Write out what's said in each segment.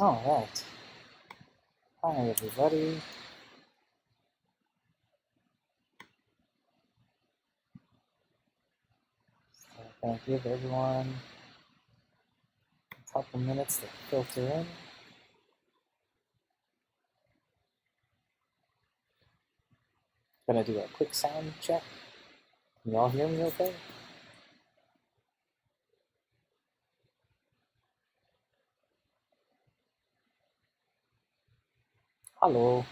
All right. Hi, everybody. So I'm going to give everyone a couple minutes to filter in. Going to do a quick sound check. Can you all hear me okay? Hello.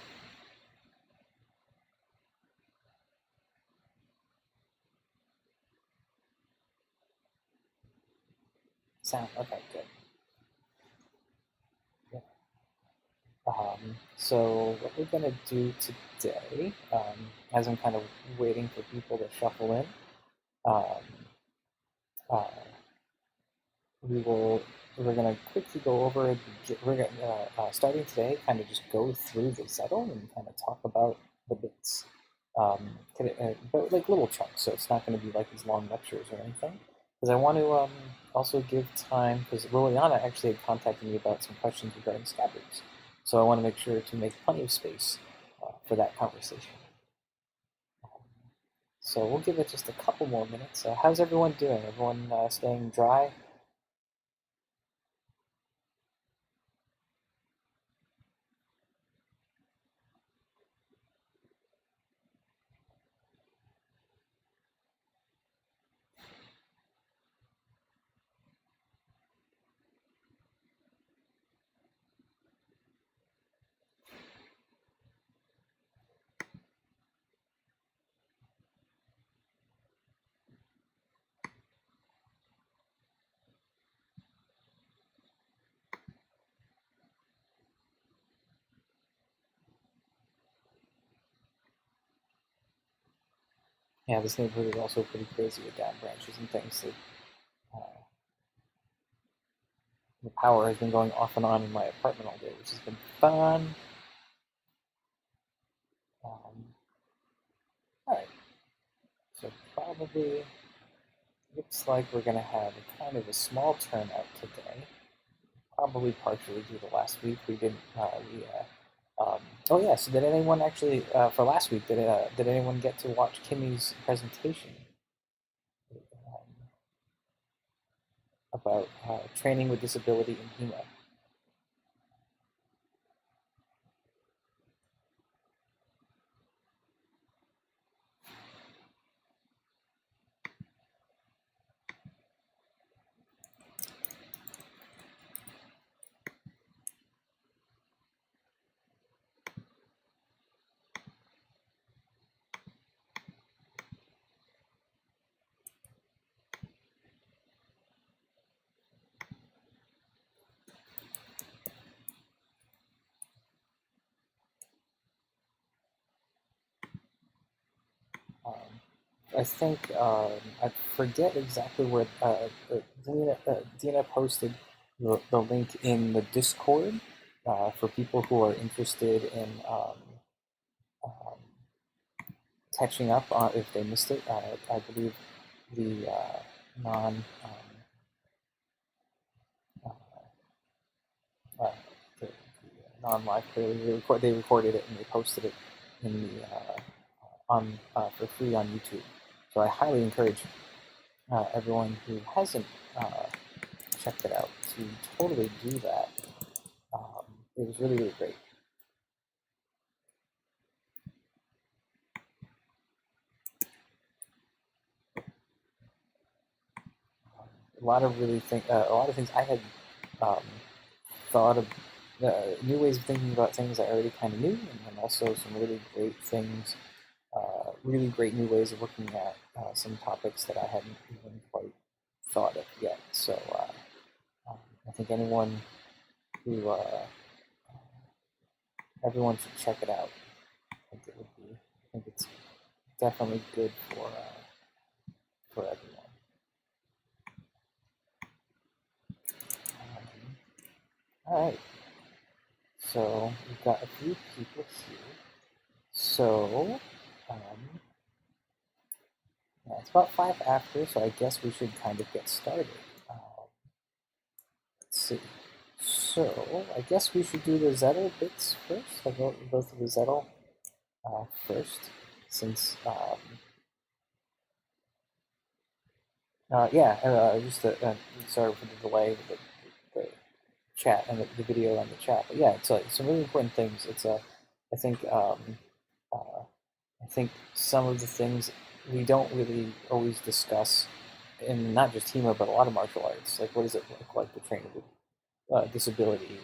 Sound, okay, good. Yeah. So what we're going to do today, as I'm kind of waiting for people to shuffle in, um, uh, we're going to quickly go over, we're going to, starting today, kind of just go through the Zettel and kind of talk about the bits. But like little chunks, so it's not going to be like these long lectures or anything. Because I want to also give time, because Liliana actually had contacted me about some questions regarding scabbards. So I want to make sure to make plenty of space for that conversation. So we'll give it just a couple more minutes. How's everyone doing? Everyone staying dry? Yeah, this neighborhood is also pretty crazy with down branches and things. So, the power has been going off and on in my apartment all day, which has been fun. All right, so probably looks like we're going to have a kind of a small turnout today. Probably partially due to last week. We didn't. Oh yeah. So did anyone actually for last week? Did anyone get to watch Kimmy's presentation about training with disability in Hema? Um, I think I forget exactly where Dina posted the link in the Discord for people who are interested in um, catching up on if they missed it. I believe the non uh, uh, the non-live clearly they recorded it and they posted it in the on for free on YouTube. So I highly encourage everyone who hasn't checked it out to totally do that. It was really, really great. A lot of things I had um, thought of, new ways of thinking about things I already kind of knew, and then also some really great things, really great new ways of looking at some topics that I hadn't even quite thought of yet. So I think everyone should check it out. I think it's definitely good for everyone. All right. So we've got a few people here. So yeah, it's about 5 after, so I guess we should kind of get started. Let's see. So I guess we should do the Zettel bits first. I'll go through the Zettel first, since just sorry for the delay with the chat and the video and the chat. But yeah, it's some really important things. I think uh, I think some of the things we don't really always discuss in not just Hema but a lot of martial arts. Like what does it look like to train with disability?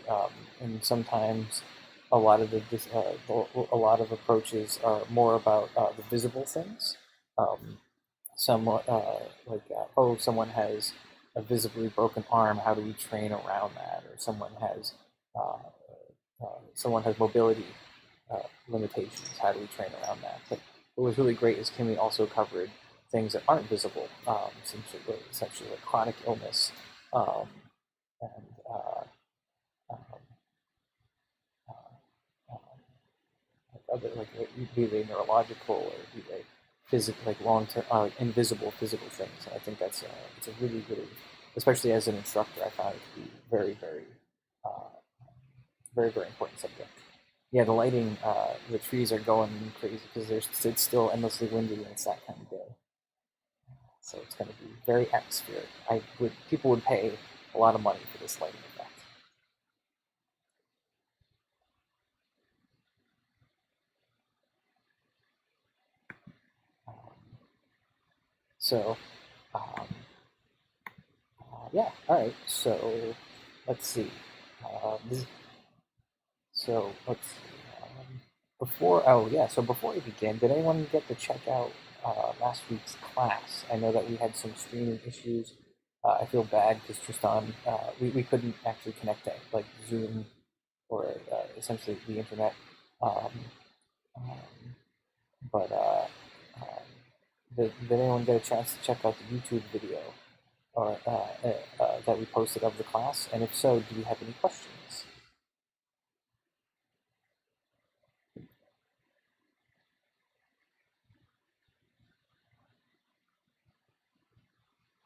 And sometimes a lot of a lot of approaches are more about the visible things. Um, someone has a visibly broken arm. How do we train around that? Or uh, someone has mobility limitations. How do we train around that? But what was really great is Kimmy also covered things that aren't visible, essentially like chronic illness um, and um, uh, other be they neurological or be they physical, like long-term, invisible physical things. And I think it's a really, really, especially as an instructor, I found it to be uh, very, very important subject. Yeah, the lighting, the trees are going crazy because it's still endlessly windy and it's that kind of day. So it's going to be very atmospheric. People would pay a lot of money for this lighting effect. So, um, yeah, all right. So, let's see. This, so let's see. Before we begin, did anyone get to check out last week's class? I know that we had some streaming issues. I feel bad because Tristan, we couldn't actually connect to like Zoom or essentially the internet. Um, um, but did anyone get a chance to check out the YouTube video or that we posted of the class? And if so, do you have any questions?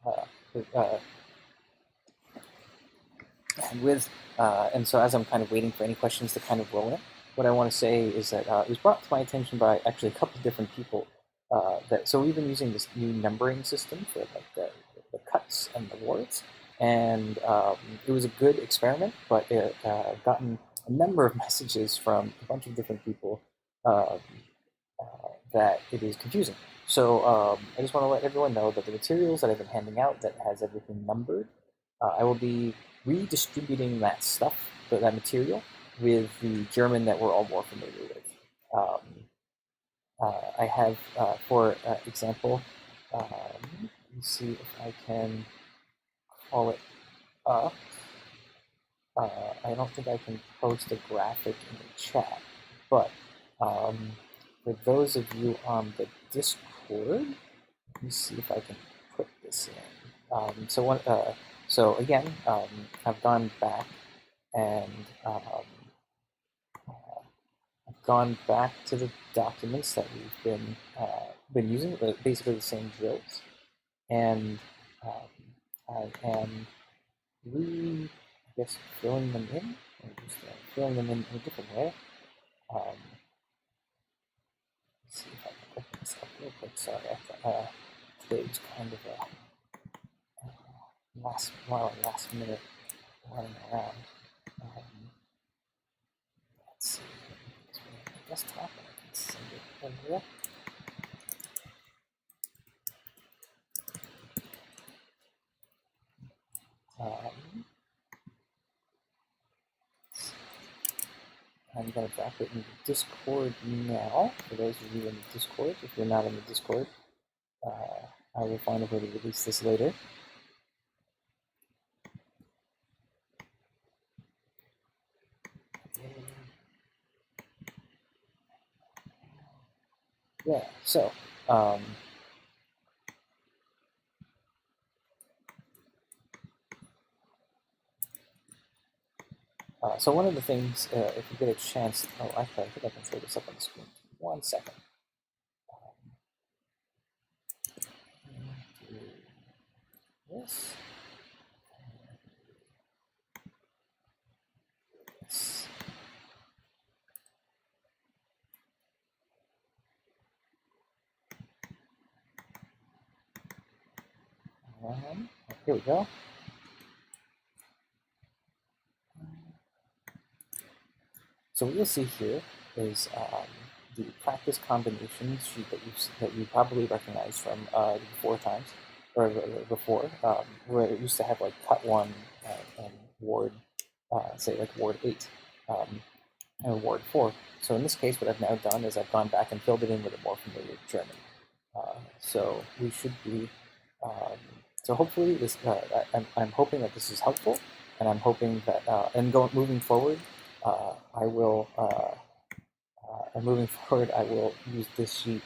Uh, uh, and so as I'm kind of waiting for any questions to kind of roll in, what I want to say is that it was brought to my attention by actually a couple of different people so we've been using this new numbering system for like the cuts and the wards, and it was a good experiment, but it gotten a number of messages from a bunch of different people um, that it is confusing. So I just want to let everyone know that the materials that I've been handing out that has everything numbered, I will be redistributing that stuff, that material, with the German that we're all more familiar with. I have, for example, let me see if I can call it up. I don't think I can post a graphic in the chat, but for those of you on the Discord, let me see if I can put this in. So again, I've gone back and I've gone back to the documents that we've been using, basically the same drills, and I am I guess filling them in, or just filling them in a different way. Let's see if I can open this up real quick. Sorry, today was kind of a last minute running around. Let's see. My desktop, and I can send it over there. I'm going to drop it into Discord now. For those of you in the Discord, if you're not in the Discord, I will find a way to release this later. Yeah, so so one of the things, if you get a chance, actually, I think I can throw this up on the screen. 1 second. This. Here we go. So what you'll see here is the practice combinations sheet that you probably recognize from the before times, or before, where it used to have like cut 1 and ward, say like ward 8 and ward 4. So in this case, what I've now done is I've gone back and filled it in with a more familiar German. So we should be, so hopefully this, I'm hoping that this is helpful, and I'm hoping that, moving forward, moving forward, I will use this sheet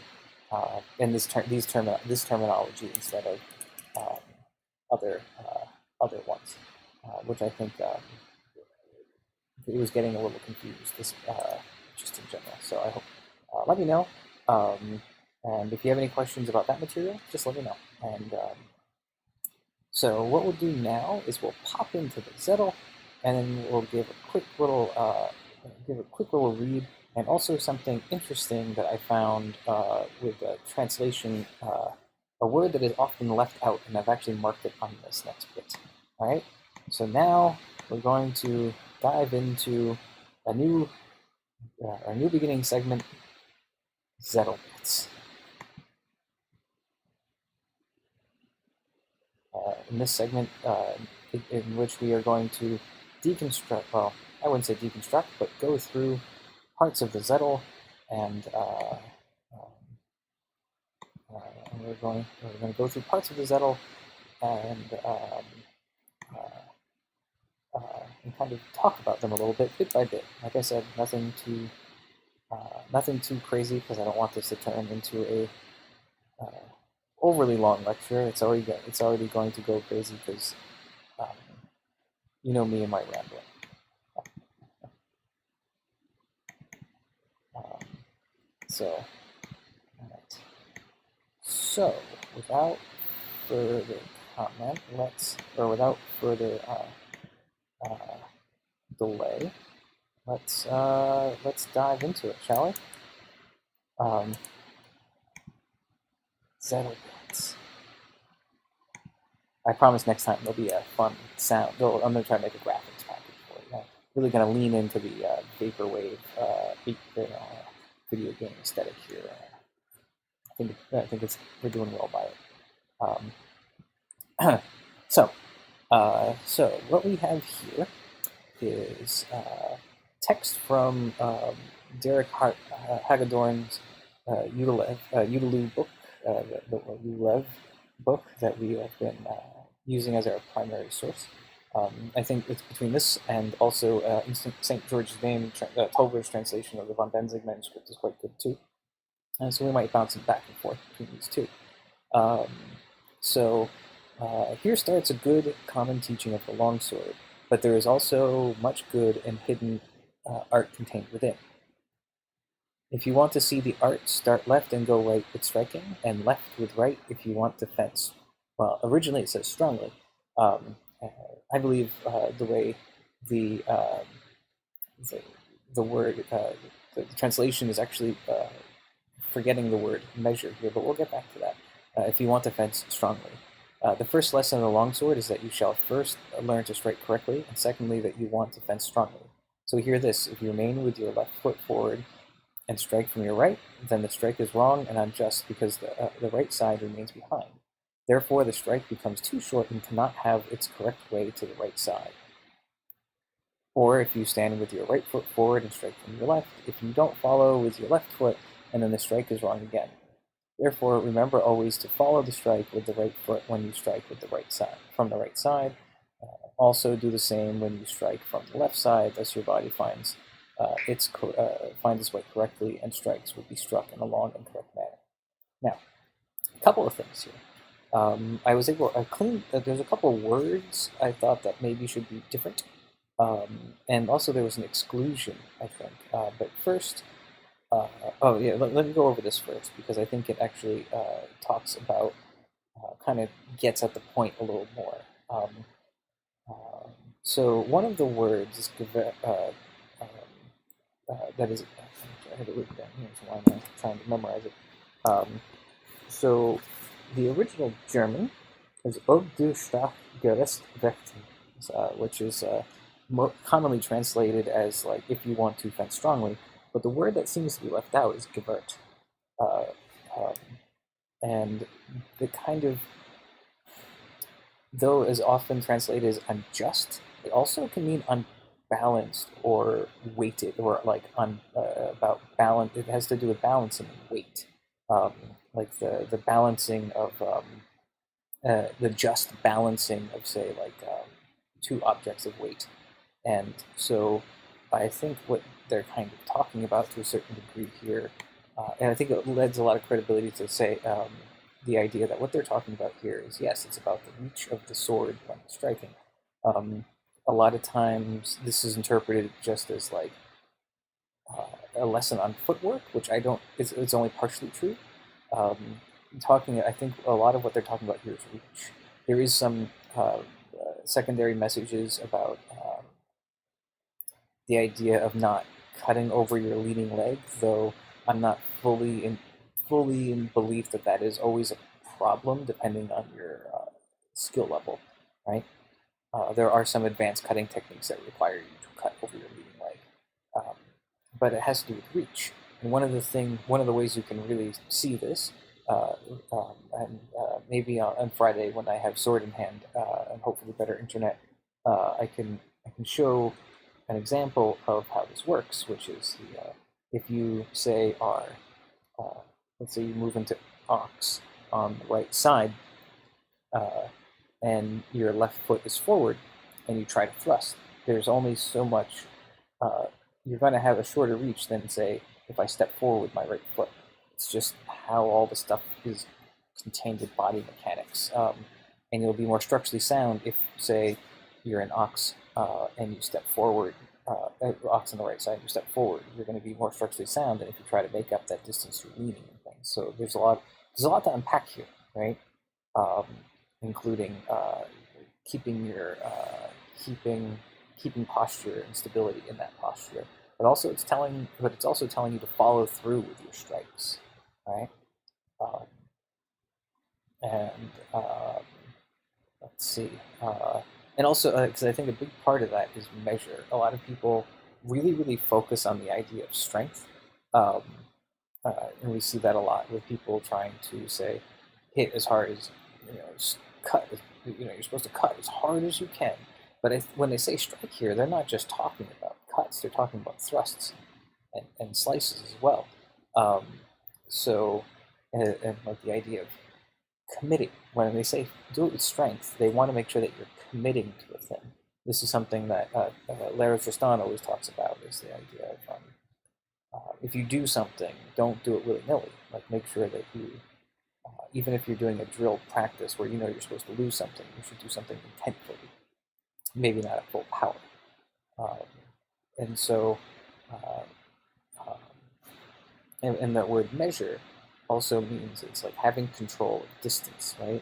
and this terminology instead of um, other ones, which I think it was getting a little confused. Just in general. So I hope let me know, and if you have any questions about that material, just let me know. And so what we'll do now is we'll pop into the Zettel, and then we'll give a quick little read, and also something interesting that I found with a translation, a word that is often left out, and I've actually marked it on this next bit. All right. So now we're going to dive into our new beginning segment, Zettel bits. In this segment, in which we are going to deconstruct, well, I wouldn't say deconstruct, but go through parts of the Zettel, and we're going to go through parts of the Zettel and kind of talk about them a little bit by bit. Like I said, nothing too crazy, because I don't want this to turn into a overly long lecture. It's already going to go crazy because you know me and my rambling. So, all right. So, without further comment, without further delay, let's dive into it, shall we? Zettel bits. I promise next time there'll be a fun sound. I'm going to try to make a graphics package for it. I'm really going to lean into the vaporwave video game aesthetic here. I think we're doing well by it. So what we have here is text from Derek Hagedorn's Udelu book, the Udelu book that we have been using as our primary source. I think it's between this and also St. George's name, Tolver's translation of the von Benzig manuscript is quite good too. And so we might bounce it back and forth between these two. Here starts a good common teaching of the longsword, but there is also much good and hidden art contained within. If you want to see the art, start left and go right with striking, and left with right if you want to fence. Well, originally it says strongly. I believe the way the word, the translation is actually forgetting the word measure here, but we'll get back to that. If you want to fence strongly. The first lesson of the longsword is that you shall first learn to strike correctly, and secondly, that you want to fence strongly. So hear this: if you remain with your left foot forward and strike from your right, then the strike is wrong and unjust, because the right side remains behind. Therefore, the strike becomes too short and cannot have its correct way to the right side. Or if you stand with your right foot forward and strike from your left, if you don't follow with your left foot, and then the strike is wrong again. Therefore, remember always to follow the strike with the right foot when you strike with the right side, from the right side. Also do the same when you strike from the left side, thus your body finds its way correctly, and strikes will be struck in a long and correct manner. Now, a couple of things here. I was able to clean. There's a couple of words I thought that maybe should be different, and also there was an exclusion, I think. But first, let me go over this first, because I think it actually talks about, kind of gets at the point a little more. So one of the words is that is, I have it written down here, so why am I trying to memorize it? So the original German is "Ob du stark gerist vechten," which is more commonly translated as like "if you want to fence strongly," but the word that seems to be left out is "gewert," uh, um, and the kind of, though is often translated as unjust, it also can mean unbalanced or weighted, or like about balance. It has to do with balancing and weight, um, like the balancing of the just balancing of, say, like two objects of weight. And so I think what they're kind of talking about to a certain degree here, and I think it lends a lot of credibility to say the idea that what they're talking about here is, yes, it's about the reach of the sword when striking. Um, a lot of times this is interpreted just as like a lesson on footwork, which I don't, it's only partially true. I think a lot of what they're talking about here is reach. There is some secondary messages about the idea of not cutting over your leading leg, though I'm not fully in belief that that is always a problem, depending on your skill level, right? There are some advanced cutting techniques that require you to cut over your leading leg, um, but it has to do with reach. And one of the ways you can really see this, and maybe on Friday when I have sword in hand and hopefully better internet, I can show an example of how this works, which is if you say are, let's say you move into ox on the right side, uh, and your left foot is forward, and you try to thrust, there's only so much, uh, you're going to have a shorter reach than, say, if I step forward with my right foot. It's just how all the stuff is contained with body mechanics. And you'll be more structurally sound if, say, you're an ox and you step forward, ox on the right side, you step forward. You're going to be more structurally sound than if you try to make up that distance through leaning and things. So there's a lot to unpack here, right? Um, Including keeping your keeping posture and stability in that posture. But it's also telling you to follow through with your strikes, right? Um, and let's see, and also because I think a big part of that is measure. A lot of people really focus on the idea of strength, um, and we see that a lot with people trying to say hit as hard as, cut. You're supposed to cut as hard as you can. But when they say strike here, they're not just talking about cuts; they're talking about thrusts and slices as well. Um, so, and like the idea of committing. When they say do it with strength, they want to make sure that you're committing to a thing. This is something that Lara Tristan always talks about, is the idea of if you do something, don't do it willy-nilly. Like, make sure that you, even if you're doing a drill practice where you're supposed to lose something, you should do something intentfully, maybe not at full power. Um, and so, uh, um, and that word measure also means it's like having control of distance, right?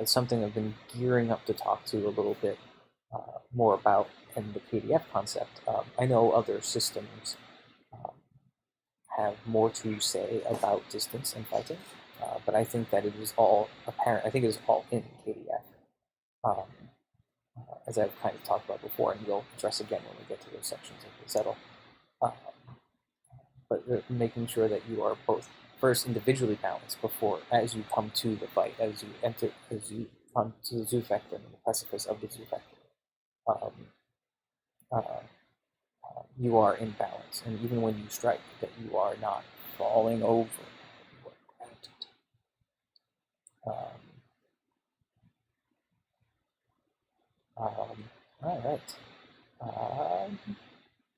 It's something I've been gearing up to talk to a little bit more about in the KDF concept. I know other systems um, have more to say about distance and fighting, but I think that it is all apparent. I think it is all in KDF, um, as I've kind of talked about before, and we'll address again when we get to those sections of the settle. But making sure that you are both first individually balanced before, as you come to the fight, as you come to the Zufechter and the precipice of the Zufechter, um, uh, you are in balance, and even when you strike, that you are not falling over. You are grounded. All right.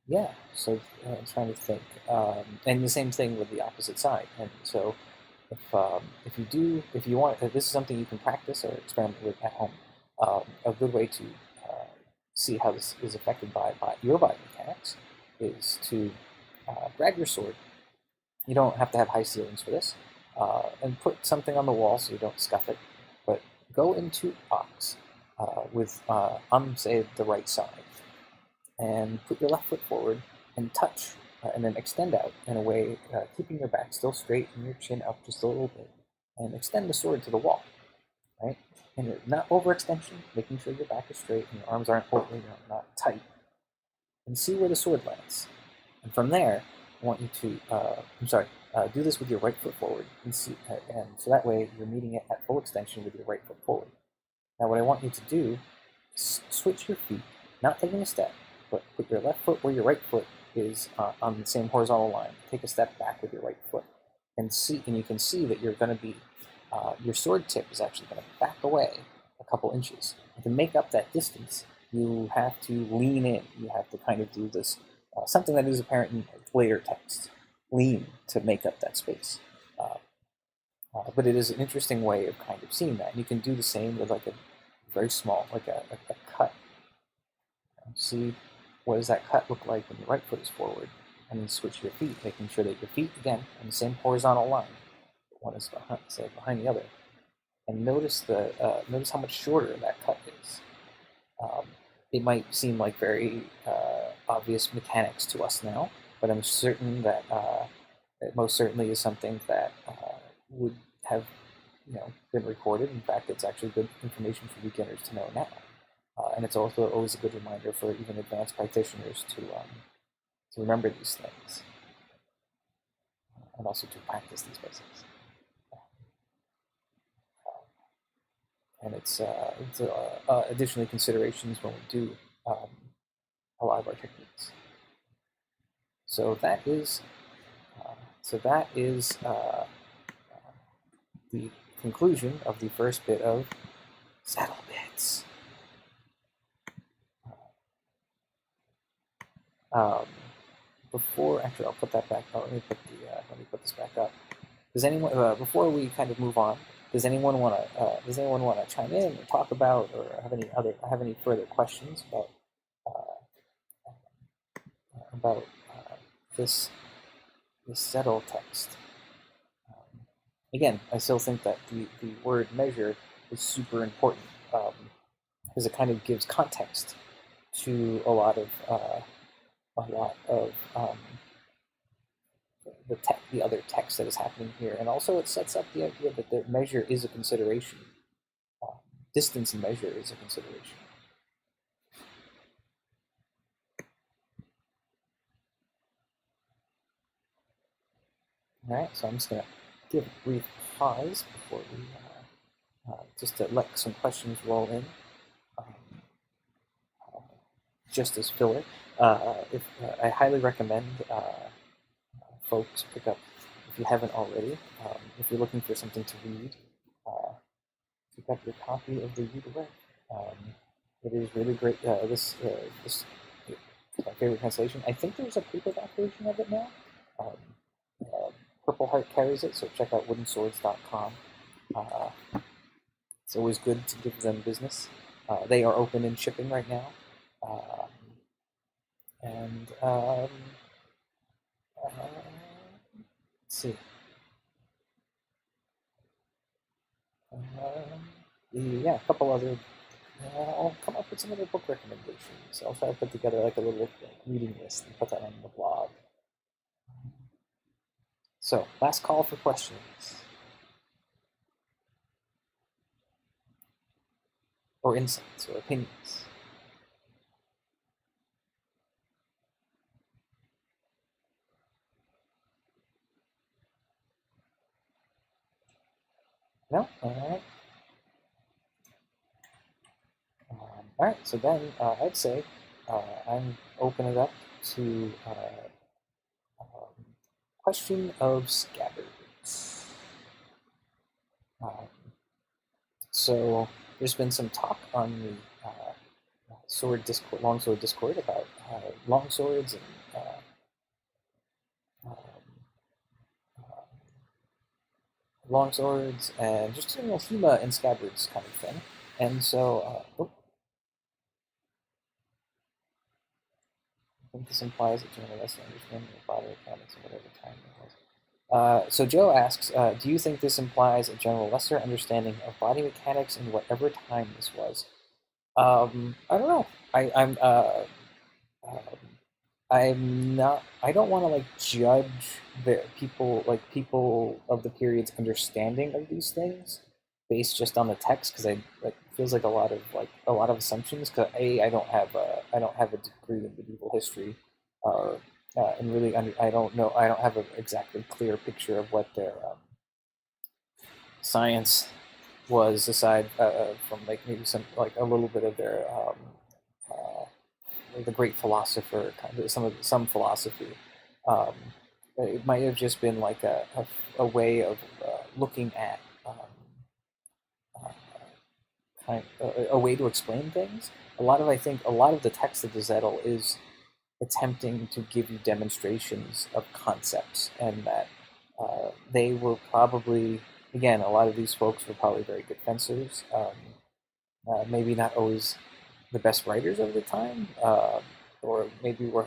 Yeah, so I'm trying to think, and the same thing with the opposite side. And so, if you want, if this is something you can practice or experiment with at home, a good way to see how this is affected by your body mechanics is to grab your sword. You don't have to have high ceilings for this, and put something on the wall so you don't scuff it. But go into ox with on, say, the right side, and put your left foot forward and touch, and then extend out in a way, keeping your back still straight and your chin up just a little bit, and extend the sword to the wall. right? And not overextension, making sure your back is straight and your arms aren't not tight, and see where the sword lands. And from there, I want you to, do this with your right foot forward, and so that way you're meeting it at full extension with your right foot forward. Now, what I want you to do is switch your feet, not taking a step, but put your left foot where your right foot is on the same horizontal line. Take a step back with your right foot, and you can see that you're going to be, your sword tip is actually going to back away a couple inches. And to make up that distance, you have to lean in. You have to kind of do this, something that is apparent in later text, lean to make up that space. But it is an interesting way of kind of seeing that. And you can do the same with like a very small, like a cut. See what does that cut look like when your right foot is forward, and then switch your feet, making sure that your feet, again, on the same horizontal line. One is behind the other. And notice notice how much shorter that cut is. It might seem like very obvious mechanics to us now, but I'm certain that it most certainly is something that would have been recorded. In fact, it's actually good information for beginners to know now, and it's also always a good reminder for even advanced practitioners to remember these things and also to practice these basics. And it's additionally considerations when we do a lot of our techniques. So that is the conclusion of the first bit of saddle bits. Actually, I'll put that back. Let me put this back up. Does anyone before we kind of move on? Does anyone want to chime in or talk about or have any further questions about this settle text? Again, I still think that the word measure is super important because it kind of gives context to a lot of the other text that is happening here, and also it sets up the idea that the measure is a consideration. Distance and measure is a consideration. All right, so I'm just going to give a brief pause before we just to let some questions roll in. Just as filler, I highly recommend folks pick up, if you haven't already, if you're looking for something to read, pick up your copy of the Read Away. It is really great. This is my favorite translation. I think there's a paperback version of it now. Purple Heart carries it, so check out woodenswords.com. It's always good to give them business. They are open and shipping right now. Let's see. Yeah, a couple other. I'll come up with some other book recommendations. I'll try to put together like a little reading list and put that on the blog. So, last call for questions or insights or opinions. No? All right, so then I'd say I'm open it up to question of scabbards. So there's been some talk on the longsword discord about longswords and longswords and just Hema and scabbards kind of thing. And so, I think this implies that general lesson understanding of body mechanics and whatever time it was. So Joe asks, do you think this implies a general lesser understanding of body mechanics in whatever time this was? I don't know. I'm not. I don't want to like judge the people of the period's understanding of these things. based just on the text because I like feels like a lot of assumptions. Because I don't have a degree in medieval history, or and really I don't have an exactly clear picture of what their science was aside from like maybe some like a little bit of their the great philosopher kind of some philosophy. Um, it might have just been like a way of looking at uh, a way to explain things. I think a lot of the text of the Zettel is attempting to give you demonstrations of concepts, and that they were probably again a lot of these folks were probably very good fencers. Maybe not always the best writers of the time, or maybe were,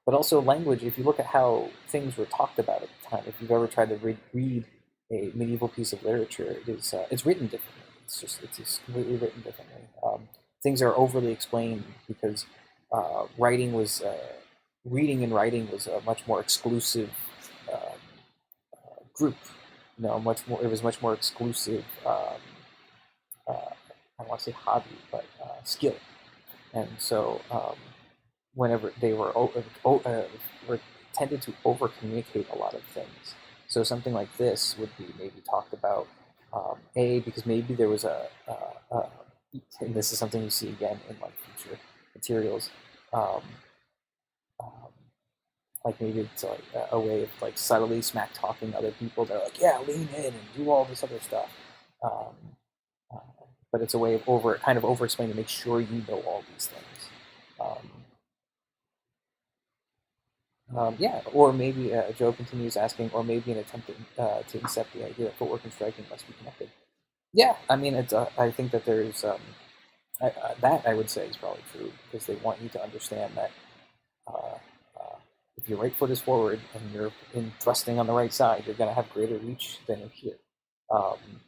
but also language. If you look at how things were talked about at the time, if you've ever tried to read a medieval piece of literature, it's written differently. It's just completely written differently. Things are overly explained because writing was reading and writing was a much more exclusive group. You know, much more. It was much more exclusive. Uh, I want to say hobby, but skill. And so whenever they were tended to over communicate a lot of things. So something like this would be maybe talked about because maybe there was and this is something you see again in like future materials. Um, um, like maybe it's like a way of like subtly smack talking other people. They're like, yeah, lean in and do all this other stuff. Um, uh, but it's a way of kind of over explaining to make sure you know all these things. Um, yeah, or maybe Joe continues asking, or maybe an attempt to accept the idea that footwork and striking must be connected. Yeah, I mean, I think that there's that I would say is probably true because they want you to understand that uh, if your right foot is forward and you're in thrusting on the right side, you're going to have greater reach than if you're um,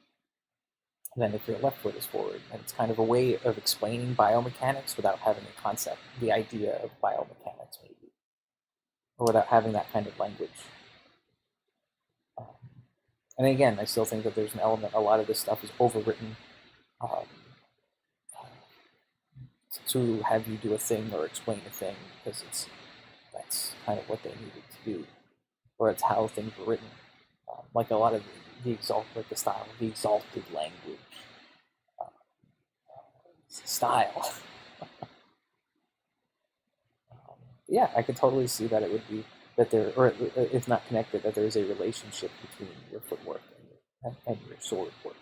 than if your left foot is forward. And it's kind of a way of explaining biomechanics without having a concept, the idea of biomechanics, maybe, or without having that kind of language. Um, and again, I still think that there's an element, a lot of this stuff is overwritten um, to have you do a thing or explain a thing because that's kind of what they needed to do, or it's how things were written. Like a lot of like the style, the exalted language style. Yeah, I could totally see that it would be that there, or if not connected, that there is a relationship between your footwork and your sword work.